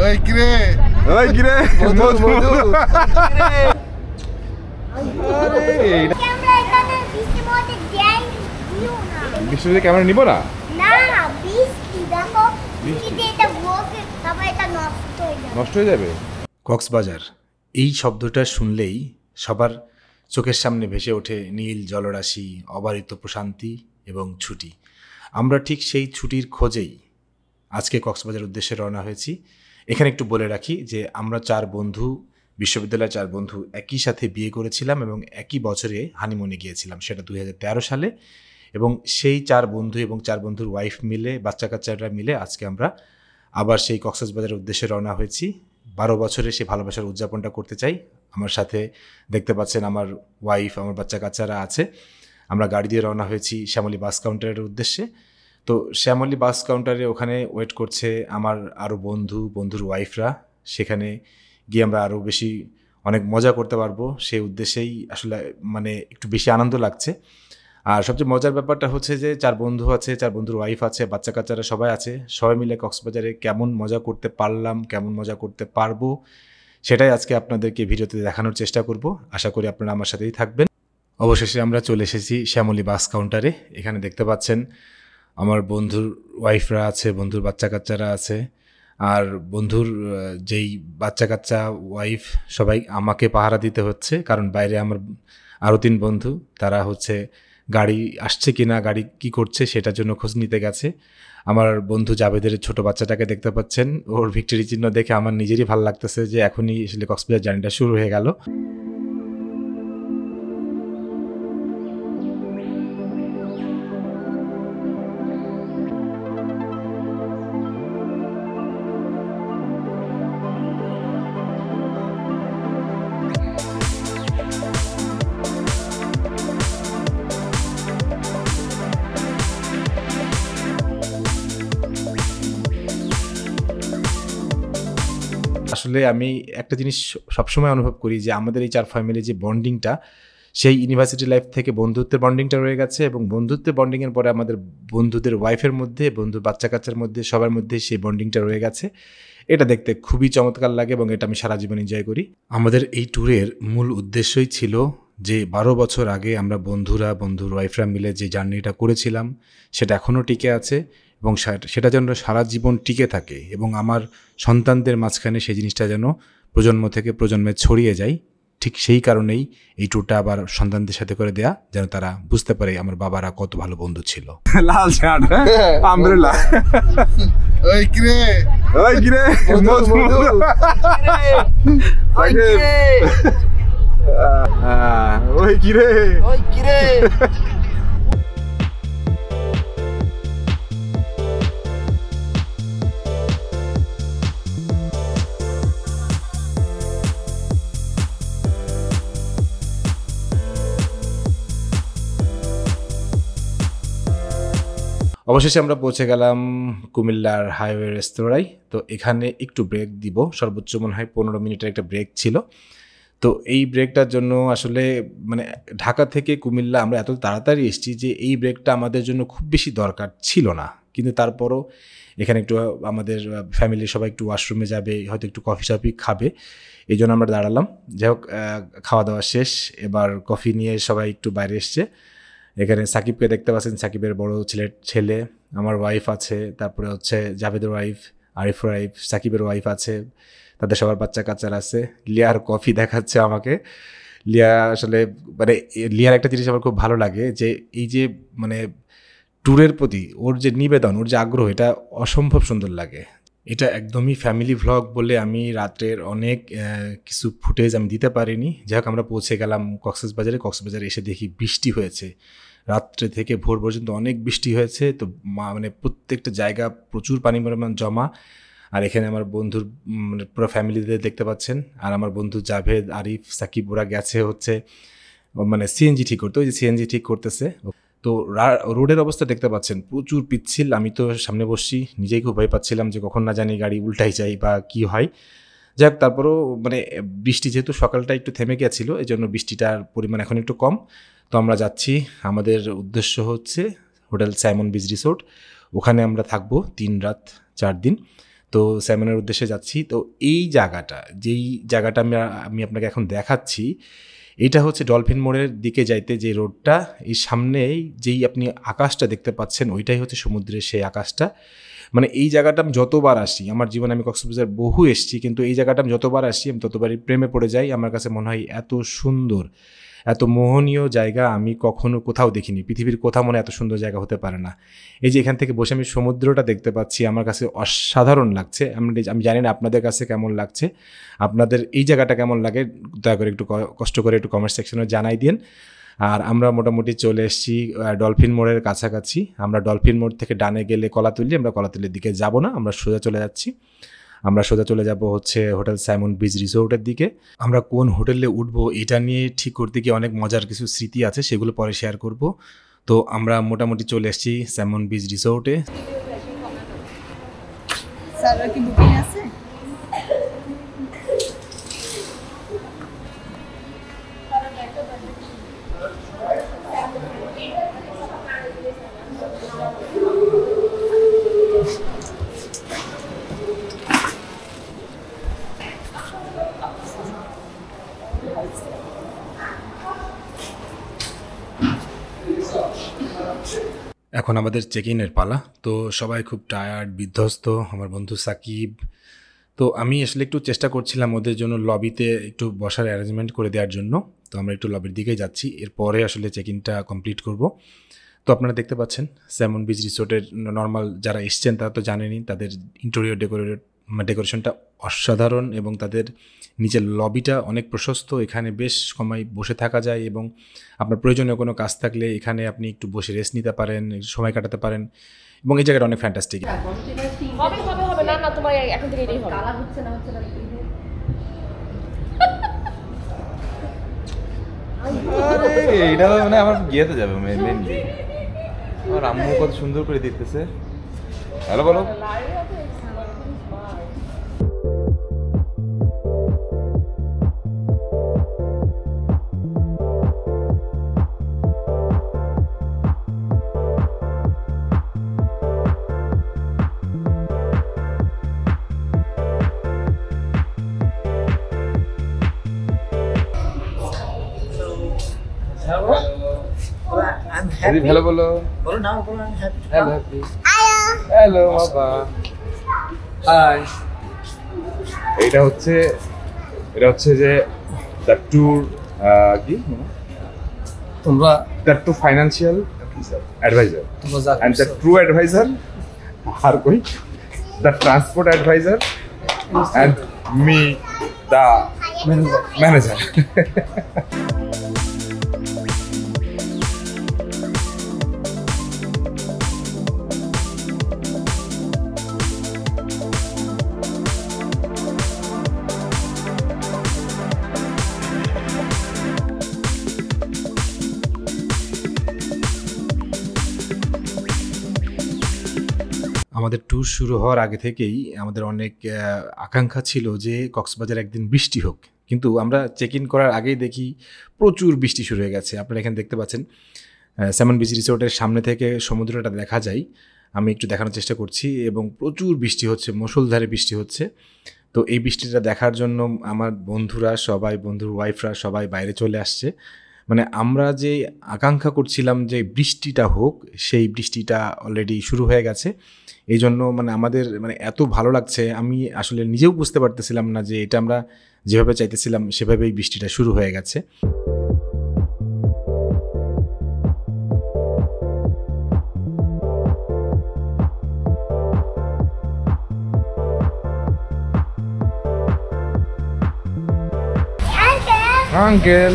ওই কিরে ওই কিরে মধু মধু বৃষ্টিতে ক্যামেরা নিব না নষ্ট হয়ে যাবে। কক্সবাজার এই শব্দটা শুনলেই সবার চোখের সামনে ভেসে ওঠে নীল জলরাশি, অবারিত প্রশান্তি এবং ছুটি। আমরা ঠিক সেই ছুটির খোঁজেই আজকে কক্সবাজার উদ্দেশ্যে রওনা হয়েছি। এখানে একটু বলে রাখি যে আমরা 4 বন্ধু, বিশ্ববিদ্যালয়ের 4 বন্ধু একই সাথে বিয়ে করেছিলাম এবং একই বছরে হানিমুনে গিয়েছিলাম, সেটা 2013 সালে। এবং সেই 4 বন্ধু এবং 4 বন্ধুর ওয়াইফ মিলে, বাচ্চা কাচ্চারা মিলে আজকে আমরা আবার সেই কক্সবাজারের উদ্দেশ্যে রওনা হয়েছি। 12 বছরে সেই ভালোবাসার উদযাপনটা করতে চাই। আমার সাথে দেখতে পাচ্ছেন আমার ওয়াইফ, আমার বাচ্চা কাচ্চারা আছে। আমরা গাড়ি দিয়ে রওনা হয়েছি শ্যামলী বাস কাউন্টারের উদ্দেশ্যে। তো শ্যামলী বাস কাউন্টারে ওখানে ওয়েট করছে আমার আরও বন্ধুর ওয়াইফরা। সেখানে গিয়ে আমরা আরও বেশি অনেক মজা করতে পারবো, সেই উদ্দেশ্যেই আসলে মানে একটু বেশি আনন্দ লাগছে। আর সবচেয়ে মজার ব্যাপারটা হচ্ছে যে 4 বন্ধু আছে, 4 বন্ধুর ওয়াইফ আছে, বাচ্চা কাচ্চারা সবাই আছে। সবাই মিলে কক্সবাজারে কেমন মজা করতে পারলাম, কেমন মজা করতে পারবো, সেটাই আজকে আপনাদেরকে ভিডিওতে দেখানোর চেষ্টা করব। আশা করি আপনারা আমার সাথেই থাকবেন। অবশেষে আমরা চলে এসেছি শ্যামলী বাস কাউন্টারে। এখানে দেখতে পাচ্ছেন আমার বন্ধুর ওয়াইফরা আছে, বন্ধুর বাচ্চা কাচ্চারা আছে। আর বন্ধুর যেই বাচ্চা কাচ্চা, ওয়াইফ সবাই আমাকে পাহারা দিতে হচ্ছে, কারণ বাইরে আমার আরও 3 বন্ধু, তারা হচ্ছে গাড়ি আসছে কিনা, গাড়ি কি করছে সেটার জন্য খোঁজ নিতে গেছে। আমার বন্ধু জাভেদের ছোট বাচ্চাটাকে দেখতে পাচ্ছেন, ওর ভিক্টরি চিহ্ন দেখে আমার নিজেরই ভালো লাগতেছে যে এখনই আসলে কক্সবাজার জার্নিটা শুরু হয়ে গেল। আসলে আমি একটা জিনিস সবসময় অনুভব করি যে আমাদের এই 4 ফ্যামিলি যে বন্ডিংটা, সেই ইউনিভার্সিটি লাইফ থেকে বন্ধুত্বের বন্ডিংটা রয়ে গেছে, এবং বন্ধুত্বের বন্ডিংয়ের পরে আমাদের বন্ধুদের ওয়াইফের মধ্যে, বন্ধুর বাচ্চা কাচ্চার মধ্যে, সবার মধ্যে সেই বন্ডিংটা রয়ে গেছে। এটা দেখতে খুবই চমৎকার লাগে এবং এটা আমি সারা জীবন এনজয় করি। আমাদের এই ট্যুরের মূল উদ্দেশ্যই ছিল যে 12 বছর আগে আমরা বন্ধুর ওয়াইফরা মিলে যে জার্নিটা করেছিলাম সেটা এখনও টিকে আছে, এবং সেটা যেন সারা জীবন টিকে থাকে এবং আমার সন্তানদের মাঝখানে সেই জিনিসটা যেন প্রজন্ম থেকে প্রজন্মে ছড়িয়ে যায়। ঠিক সেই কারণেই এই ট্যুরটা আবার সন্তানদের সাথে করে দেয়া, যেন তারা বুঝতে পারে আমার বাবারা কত ভালো বন্ধু ছিল। লাল শার্ট, আমব্রেলা। ওই কিরে ওই কিরে মধু মধু ওই কিরে ওই কিরে অবশেষে আমরা পৌঁছে গেলাম কুমিল্লার হাইওয়ে রেস্তোরাঁয়। তো এখানে একটু ব্রেক দিব, সর্বোচ্চ মনে হয় 15 মিনিটের একটা ব্রেক ছিল। তো এই ব্রেকটার জন্য আসলে মানে ঢাকা থেকে কুমিল্লা আমরা এত তাড়াতাড়ি এসেছি যে এই ব্রেকটা আমাদের জন্য খুব বেশি দরকার ছিল না, কিন্তু তারপরও এখানে একটু আমাদের ফ্যামিলির সবাই একটু ওয়াশরুমে যাবে, হয়তো একটু কফি শপি খাবে, এই জন্য আমরা দাঁড়ালাম। যাই হোক, খাওয়া দাওয়া শেষ, এবার কফি নিয়ে সবাই একটু বাইরে এসছে। এখানে সাকিবকে দেখতে পাচ্ছেন, সাকিবের বড় ছেলে, আমার ওয়াইফ আছে, তারপরে হচ্ছে জাভেদের ওয়াইফ, আরিফ ওয়াইফ, সাকিবের ওয়াইফ আছে, তাদের সবার বাচ্চা কাচ্চার আছে। লিয়ার কফি দেখাচ্ছে আমাকে। লিয়া আসলে মানে লিয়ার একটা জিনিস আমার খুব ভালো লাগে যে এই যে মানে ট্যুরের প্রতি ওর যে নিবেদন, ওর যে আগ্রহ, এটা অসম্ভব সুন্দর লাগে। এটা একদমই ফ্যামিলি ভ্লগ বলে আমি রাত্রের অনেক কিছু ফুটেজ আমি দিতে পারিনি। যাই হোক, আমরা পৌঁছে গেলাম কক্সবাজারে এসে দেখি বৃষ্টি হয়েছে, রাত্রে থেকে ভোর পর্যন্ত অনেক বৃষ্টি হয়েছে। তো মানে প্রত্যেকটা জায়গা প্রচুর পানি পরিমাণ জমা। আর এখানে আমার বন্ধুর মানে পুরো ফ্যামিলিদের দেখতে পাচ্ছেন। আর আমার বন্ধু জাভেদ, আরিফ, সাকিব ওরা গেছে হচ্ছে মানে সিএনজি ঠিক করতে, ওই যে সিএনজি ঠিক করতেছে। তো রোডের অবস্থা দেখতে পাচ্ছেন, প্রচুর পিচ্ছিল। আমি তো সামনে বসছি, নিজেই খুব ভয় পাচ্ছিলাম যে কখন না জানি গাড়ি উল্টাই যায় বা কি হয়। যাক, তারপরেও মানে বৃষ্টি যেহেতু সকালটা একটু থেমে গিয়েছিল, এই জন্য বৃষ্টিটার পরিমাণ এখন একটু কম। তো আমরা যাচ্ছি, আমাদের উদ্দেশ্য হচ্ছে হোটেল সাইমন বিচ রিসোর্ট। ওখানে আমরা থাকবো 3 রাত 4 দিন। তো স্যামনের উদ্দেশ্যে যাচ্ছি। তো এই জায়গাটা যেই জায়গাটা আমি আপনাকে এখন দেখাচ্ছি, এইটা হচ্ছে ডলফিন মোড়ের দিকে যাইতে যে রোডটা, এই সামনেই যেই আপনি আকাশটা দেখতে পাচ্ছেন ওইটাই হচ্ছে সমুদ্রের সেই আকাশটা। মানে এই জায়গাটা আমি যতবার আসি, আমার জীবনে আমি কক্সবাজার বহু এসেছি, কিন্তু এই জায়গাটা আমি যতবার আসি আমি ততবারই প্রেমে পড়ে যাই। আমার কাছে মনে হয় এত সুন্দর, এত মোহনীয় জায়গা আমি কখনো কোথাও দেখিনি, পৃথিবীর কোথাও মনে এত সুন্দর জায়গা হতে পারে না। এই যে এখান থেকে বসে আমি সমুদ্রটা দেখতে পাচ্ছি, আমার কাছে অসাধারণ লাগছে। আমি জানি না আপনাদের কাছে কেমন লাগছে, আপনাদের এই জায়গাটা কেমন লাগে, দয়া করে একটু কষ্ট করে একটু কমেন্ট সেকশনে জানাই দিন। আর আমরা মোটামুটি চলে এসেছি ডলফিন মোড়ের কাছাকাছি। আমরা ডলফিন মোড় থেকে ডানে গেলে কলাতলি, আমরা কলাতলির দিকে যাব না, আমরা সোজা চলে যাচ্ছি। আমরা সোজা চলে যাব হচ্ছে হোটেল সাইমন বিচ রিসোর্টের দিকে। আমরা কোন হোটেলে উঠবো এটা নিয়ে ঠিক করতে গিয়ে অনেক মজার কিছু স্মৃতি আছে, সেগুলো পরে শেয়ার করব। তো আমরা মোটামুটি চলে এসেছি সাইমন বিচ রিসোর্টে। স্যার কি বুকিং আছে? এখন আমাদের চেক ইনের পালা। তো সবাই খুব টায়ার্ড, বিধ্বস্ত। আমার বন্ধু সাকিব, তো আমি আসলে একটু চেষ্টা করছিলাম ওদের জন্য লবিতে একটু বসার অ্যারেঞ্জমেন্ট করে দেওয়ার জন্য। তো আমরা একটু লবির দিকেই যাচ্ছি, এরপরে আসলে চেক ইনটা কমপ্লিট করব। তো আপনারা দেখতে পাচ্ছেন সাইমন বিচ রিসোর্টের নর্মাল যারা এসছেন তারা তো জানেনই, তাদের ইন্টেরিয়র ডেকোরেশনটা অসাধারণ এবং তাদের নিচের লবিটা অনেক প্রশস্ত। এখানে বেশ সময় বসে থাকা যায় এবং আপনার প্রয়োজনীয় কোনো কাজ থাকলে এখানে আপনি একটু বসে রেস্ট নিতে পারেন, সময় কাটাতে পারেন এবং এই জায়গাটা অনেক ফ্যান্টাস্টিক। হবে না না, তোমার এখন থেকে এটাই হবে। কালা হচ্ছে না এইটা মানে আমার গিয়েতে যাবে মেনলি। আমার আম্মু কত সুন্দর করে দিতেছে। হ্যালো বলো। হ্যালো বলো। বলো না, বলো আমি হ্যাপি। হ্যালো হ্যালো বাবা, হাই। এটা হচ্ছে যে দ্য ট্যুর কি তোমরা দ্য ট্রু ফাইন্যান্সিয়াল অ্যাডভাইজার তোমরা যা অ্যান্ড দ্য ট্রু অ্যাডভাইজার আর কই the transport adviser and me the manager. আমাদের ট্যুর শুরু হওয়ার আগে থেকেই আমাদের অনেক আকাঙ্ক্ষা ছিল যে কক্সবাজার একদিন বৃষ্টি হোক, কিন্তু আমরা চেক ইন করার আগেই দেখি প্রচুর বৃষ্টি শুরু হয়ে গেছে। আপনারা এখানে দেখতে পাচ্ছেন সাইমন বিচ রিসোর্টের সামনে থেকে সমুদ্রটা দেখা যায়। আমি একটু দেখানোর চেষ্টা করছি এবং প্রচুর বৃষ্টি হচ্ছে, মুষলধারে বৃষ্টি হচ্ছে। তো এই বৃষ্টিটা দেখার জন্য আমার বন্ধুরা সবাই, বন্ধুর ওয়াইফরা সবাই বাইরে চলে আসছে। মানে আমরা যে আকাঙ্ক্ষা করছিলাম যে বৃষ্টিটা হোক, সেই বৃষ্টিটা অলরেডি শুরু হয়ে গেছে। এই জন্য মানে আমাদের মানে এত ভালো লাগছে, আমি আসলে নিজেও বুঝতে পারতেছিলাম না যে এটা আমরা যেভাবে চাইতেছিলাম সেভাবেই বৃষ্টিটা শুরু হয়ে গেছে। আঙ্কেল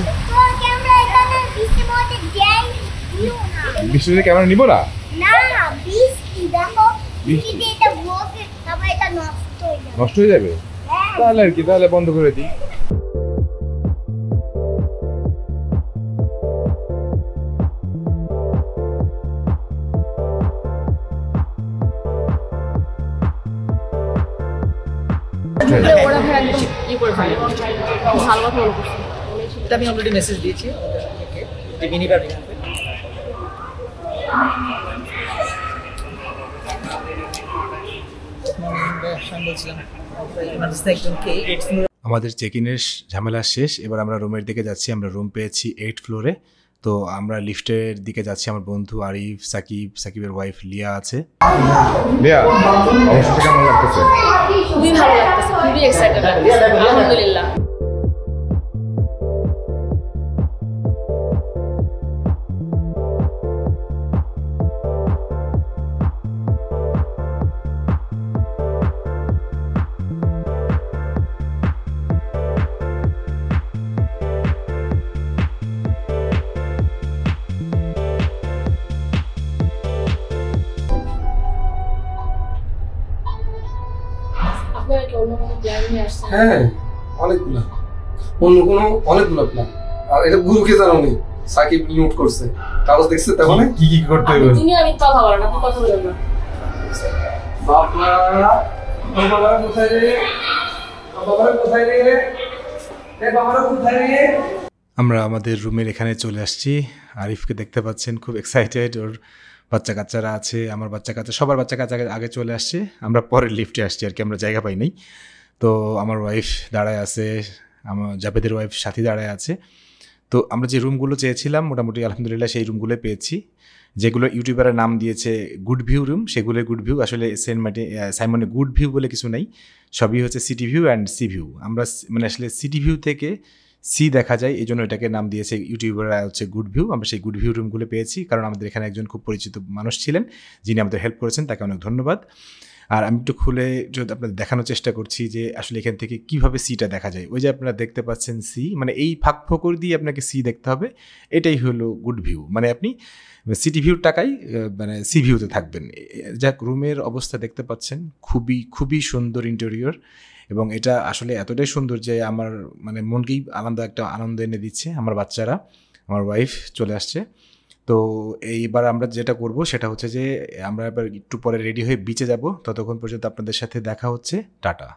বৃষ্টিতে ক্যামেরা নিব না। নষ্ট হয়ে যাবে, তাহলে আর কি, তাহলে বন্ধ করে দিই। ওরা ভাই একদম ইয়ে করে ফেলে, ভালো কথা মনে করছে। এটা আমি অলরেডি মেসেজ দিয়েছি যে মিনিবার আমি বলছিলাম ইমার্জেন্সি একজন কে 8th ফ্লোরে। আমাদের চেক ইনের ঝামেলা শেষ, এবার আমরা রুমের দিকে যাচ্ছি। আমরা রুম পেয়েছি 8th ফ্লোরে। তো আমরা লিফটের দিকে যাচ্ছি। আমার বন্ধু আরিফ, সাকিবের ওয়াইফ লিয়া আছে। লিয়া, অবশ্যই কেমন লাগতেছে? খুবই ভালো লাগতেছে, খুবই এক্সাইটেড লাগতেছে, আলহামদুলিল্লাহ। আপনারা কি অন্য কোনো প্ল্যান নিয়ে আসছেন? হ্যাঁ অনেকগুলা, অনেকগুলো প্ল্যান। আর এটা গুরুকে জানো নেই, সাকিব নোট করছে, কাগজ দেখছে তখন কি কি করতে হবে? তুমি আমি কথা বলেন, আপনি কথা বলেন না। বাবারা কোথায় রে, বাবারা কোথায় রে, বাবারা কোথায় রে। আমরা আমাদের রুমের এখানে চলে আসছি। আরিফকে দেখতে পাচ্ছেন, খুব এক্সাইটেড। ওর বাচ্চা কাচ্চারা আছে, আমার বাচ্চা কাচ্চা, সবার বাচ্চা কাচ্চা আগে চলে আসছে। আমরা পরের লিফটে আসছি আর কি, আমরা জায়গা পাই নাই। তো আমার ওয়াইফ দাঁড়ায় আছে, আমার জাবেদের ওয়াইফ সাথী দাঁড়ায় আছে। তো আমরা যে রুমগুলো চেয়েছিলাম মোটামুটি আলহামদুলিল্লাহ সেই রুমগুলো পেয়েছি। যেগুলো ইউটিউবারের নাম দিয়েছে গুড ভিউ রুম, সেগুলো গুড ভিউ। আসলে সাইমনে গুড ভিউ বলে কিছু নেই, সবই হচ্ছে city view and C view. আমরা মানে আসলে সিটি ভিউ থেকে সি দেখা যায়, এই জন্য এটাকে নাম দিয়েছে ইউটিউবাররা হচ্ছে গুড ভিউ। আমরা সেই গুড ভিউ রুমগুলো পেয়েছি, কারণ আমাদের এখানে একজন খুব পরিচিত মানুষ ছিলেন যিনি আমাদের হেল্প করেছেন, তাকে অনেক ধন্যবাদ। আর আমি একটু খুলে যদি আপনাদের দেখানোর চেষ্টা করছি যে আসলে এখান থেকে কিভাবে সিটা দেখা যায়। ওই যে আপনারা দেখতে পাচ্ছেন সি, মানে এই ফাঁক ফোকর দিয়ে আপনাকে সি দেখতে হবে, এটাই হলো গুড ভিউ। মানে আপনি সিটি ভিউর টাকায় মানে সি ভিউতে থাকবেন। যাক, রুমের অবস্থা দেখতে পাচ্ছেন, খুবই খুবই সুন্দর ইন্টেরিয়র, এবং এটা আসলে এতটাই সুন্দর যে আমার মানে মনকেই একটা আনন্দ এনে দিচ্ছে। আমার বাচ্চারা, আমার ওয়াইফ চলে আসছে। তো এইবার আমরা যেটা করব সেটা হচ্ছে যে আমরা এবার একটু পরে রেডি হয়ে বিচে যাব। ততক্ষণ পর্যন্ত আপনাদের সাথে দেখা হচ্ছে। টাটা।